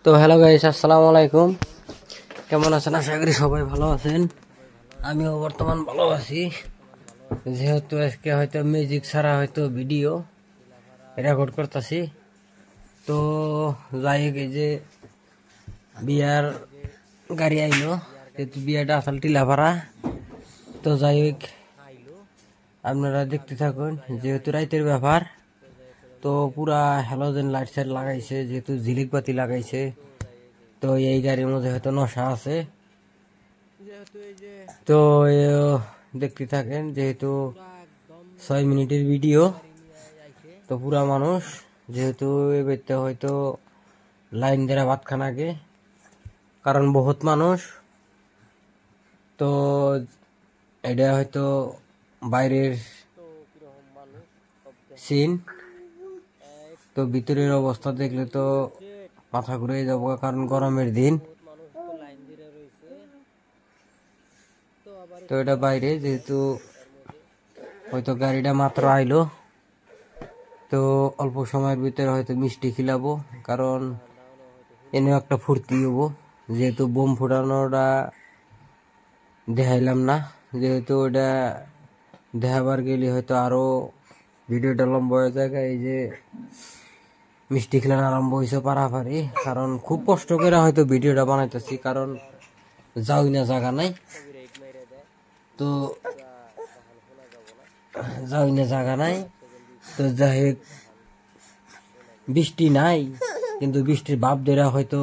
তো hello guys, আসসালামু আলাইকুম। কেমন আছেন? আশা করি সবাই ভালো আছেন। আমিও বর্তমান ভালো আছি। যেহেতু আজকে হয়তো মিউজিক ছাড়া হয়তো ভিডিও রেকর্ড করতেছি, তো যাই হোক, এই যে বিয়ার গাড়ি আইলো, যেহেতু বিয়াটা আসল টিলাপাড়া। তো যাই হোক, আপনারা দেখতে থাকুন। যেহেতু রাইতের ব্যাপার, তো পুরা হ্যালোজেন লাইট সাইট লাগাইছে, যেহেতু ঝিলিক বাতি লাগাইছে। তো এই গাড়ির মধ্যে হয়তো নশা আছে। তো দেখতে থাকেন, যেহেতু 6 মিনিটের ভিডিও। তো পুরা মানুষ, যেহেতু এবারতে হয়তো লাইন দেরা ভাত খানাকে, কারণ বহুত মানুষ। তো এটা হয়তো বাইরের সিন। তো ভিতরের অবস্থা দেখলে তো মাথা ঘুরে যাবো, কারণ গরমের দিন। তো এটা বাইরে, যেহেতু হয়তো গাড়িটা মাত্র আইলো, তো অল্প সময়ের ভিতরে হয়তো মিষ্টি খিলাবো, কারণ এনেও একটা ফুর্তি হবো। যেহেতু বোম ফুটানোটা দেখাইলাম না, যেহেতু ওটা দেখাবার গেলে হয়তো আরো ভিডিওটা লম্বা হয়ে যায়। এই যে মিষ্টি খেলানো আরম্ভ হয়েছে পারাপারি, কারণ খুব কষ্ট করে হয়তো ভিডিওটা বানাইতেছি, কারণ যাই না জায়গা নাই। তো যাই না জায়গা নাই। তো যাই হোক, বৃষ্টি নাই, কিন্তু বৃষ্টির ভাব ধরে হয়তো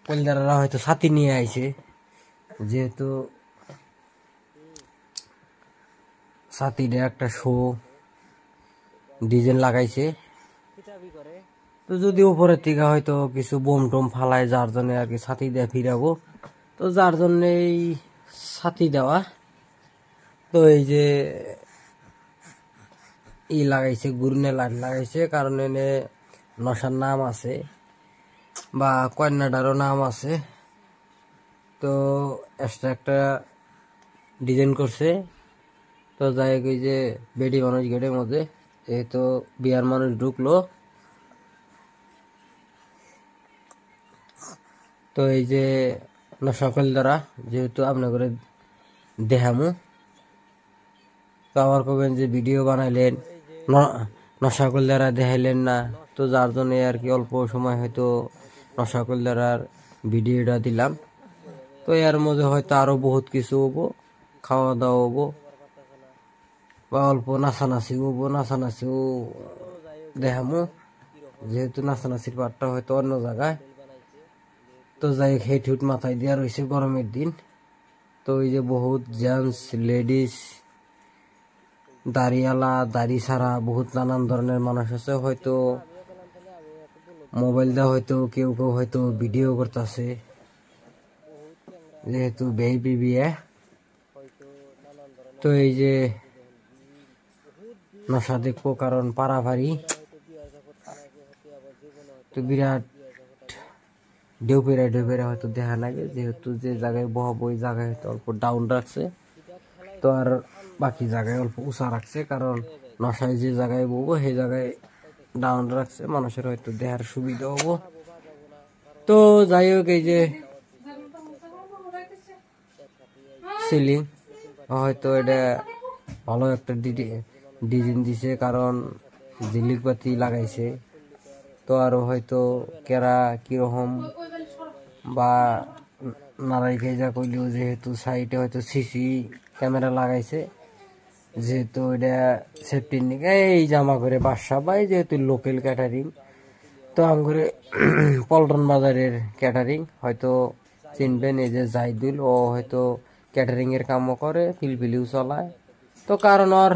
কলদাররা হয়তো ছাতি নিয়ে আইছে, যেহেতু ছাতিটা একটা শো ডিজাইন লাগাইছে। তো যদি উপরের থেকে হয়তো কিছু বোম টোম ফালায়, যার জন্য আর কি ছাতি দিয়ে ফিরাবো, তো যার জন্য এই ছাতি দেওয়া। তো এই যে লাগাইছে, গুরনে লাইট লাগাইছে, কারণ এনে নশার নাম আছে বা কন্যাটারও নাম আছে। তো এক্সট্রা একটা ডিজাইন করছে। তো যাই হোক, এই যে বেডি মানুষ গেটের মধ্যে, যেহেতু বিয়ার মানুষ ঢুকলো, তো এই যে সকল দ্বারা যেহেতু আপনার করে দেখামু, তো আবার কবেন যে ভিডিও বানাইলেন নশাকল দ্বারা দেখাইলেন না। তো যার জন্য আর কি অল্প সময় হয়তো নশাকল দ্বারার ভিডিওটা দিলাম। তো এর মধ্যে হয়তো আরো বহুত কিছু হবো, খাওয়া দাওয়া হবো বা অল্প নাচানাচি হবো, নাচানাচিও দেখামু, যেহেতু নাচানাচির পার্টটা হয়তো অন্য জায়গায়। তো যাই হোক, হেট হুট মাথায় দেওয়া রয়েছে গরমের দিন। তো এই যে বহুত জেন্টস লেডিস, দাড়িওয়ালা, দাড়ি ছাড়া, বহুত নানান ধরনের মানুষ আছে। হয়তো মোবাইল দিয়ে হয়তো কেউ কেউ হয়তো ভিডিও করতেছে, যেহেতু বেবি বিয়ে। তো এই যে নশা দেখবো, কারণ পারাপারি তো বিরাট ঢেউপেরা হয়তো দেখা লাগে, যেহেতু যে জায়গায় বহাবো ওই জায়গায় হয়তো অল্প ডাউন রাখছে, তো আর বাকি জায়গায় অল্প উঁচা রাখছে, কারণ নশায় যে জায়গায় বলবো সেই জায়গায় ডাউন রাখছে, মানুষের হয়তো দেহার সুবিধা হবো। তো যাই হোক, এই যে সিলিং হয়তো এটা ভালো একটা ডিজাইন দিছে, কারণ ঝিলিক বাতি লাগাইছে। তো আরো হয়তো কেরা কিরকম বা নারাই যা কইলেও, যেহেতু সাইডে হয়তো সিসি ক্যামেরা লাগাইছে, যেহেতু এটা সেফটির নিকে এই জামা করে বাসা পাই, যেহেতু লোকাল ক্যাটারিং। তো আমগরে পল্টন বাজারের ক্যাটারিং হয়তো চিনবেন, এই যে জাইদুল, ও হয়তো ক্যাটারিং এর কামও করে, পিলপিলিও চলায়। তো কারণ ওর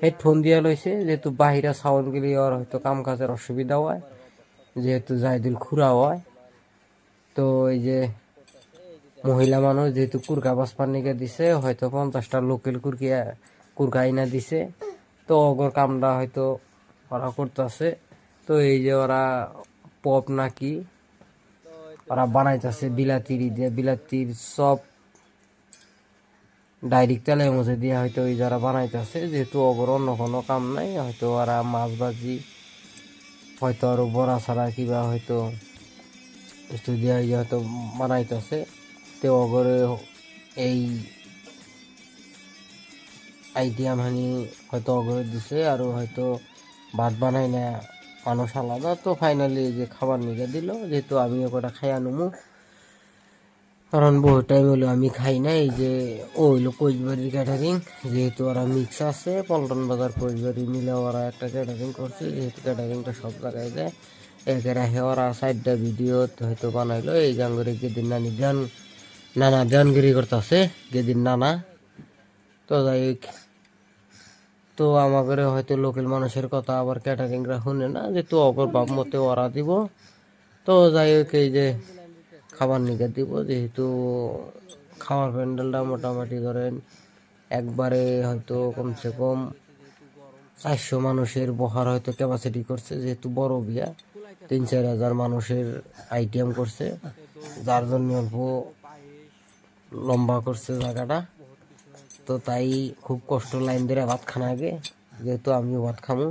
হেডফোন দিয়া লইছে, যেহেতু বাহিরা সাউন্ড গেলে ওর হয়তো কাম কাজের অসুবিধা হয়, যেহেতু জাইদুল খুরা হয়। তো এই যে মহিলা মানুষ, যেহেতু কুরকা বাসপার নিকে দিছে, হয়তো 50টা লোকাল কুরকা আইনা দিছে। তো অগর কামটা হয়তো ওরা করতেছে। তো এই যে ওরা পপ নাকি ওরা বানাইতেছে বিলাতির দিয়ে, বিলাতির সব ডাইরেক্ট তেলের মধ্যে দিয়ে হয়তো ওই যারা বানাইতেছে, যেহেতু অগর অন্য কোনো কাম নাই, হয়তো ওরা মাছ ভাজি হয়তো আরো বড়া ছাড়া কিবা হয়তো স্টুডিও হয়তো বানাইতেছে। তো অগরে এই আইডিয়া মানে হয়তো অগরে দিছে আর হয়তো ভাত বানাই না মানুষ আলাদা। তো ফাইনালি যে খাবার নিয়ে দিল, যেহেতু আমি ওটা খাই আনুমু, কারণ বহু টাইম হলো আমি খাই না। এই যে ও হইলো কোচবাড়ির ক্যাটারিং, যেহেতু ওরা মিক্স আছে পল্টন বাজার কোচবাড়ি মিলে ওরা একটা ক্যাটারিং করছে, যেহেতু ক্যাটারিংটা সব জায়গায় দেয়। একে রাখে ওরা সাইডটা ভিডিও হয়তো বানাইলো এই গাঙ্গুরি গেদিন নানা গানগিরি করতেছে গেদিন নানা। তো যাই হোক, তো আমাদের হয়তো লোকাল মানুষের কথা আবার ক্যাটারিংরা শুনে না, যেহেতু অগর বাপ মতে ওরা দিব। তো যাই হোক, এই যে খাবার নিকে দিব, যেহেতু খাওয়ার প্যান্ডেলটা মোটামুটি ধরেন একবারে হয়তো কমসে কম 400 মানুষের বহার হয়তো ক্যাপাসিটি করছে, যেহেতু বড় বিয়া 3-4 হাজার মানুষের আইটেম করছে, যার জন্য অল্প লম্বা করছে জায়গাটা। তো তাই খুব কষ্ট লাইন ধরে ভাত খানা আগে, যেহেতু আমিও ভাত খামো।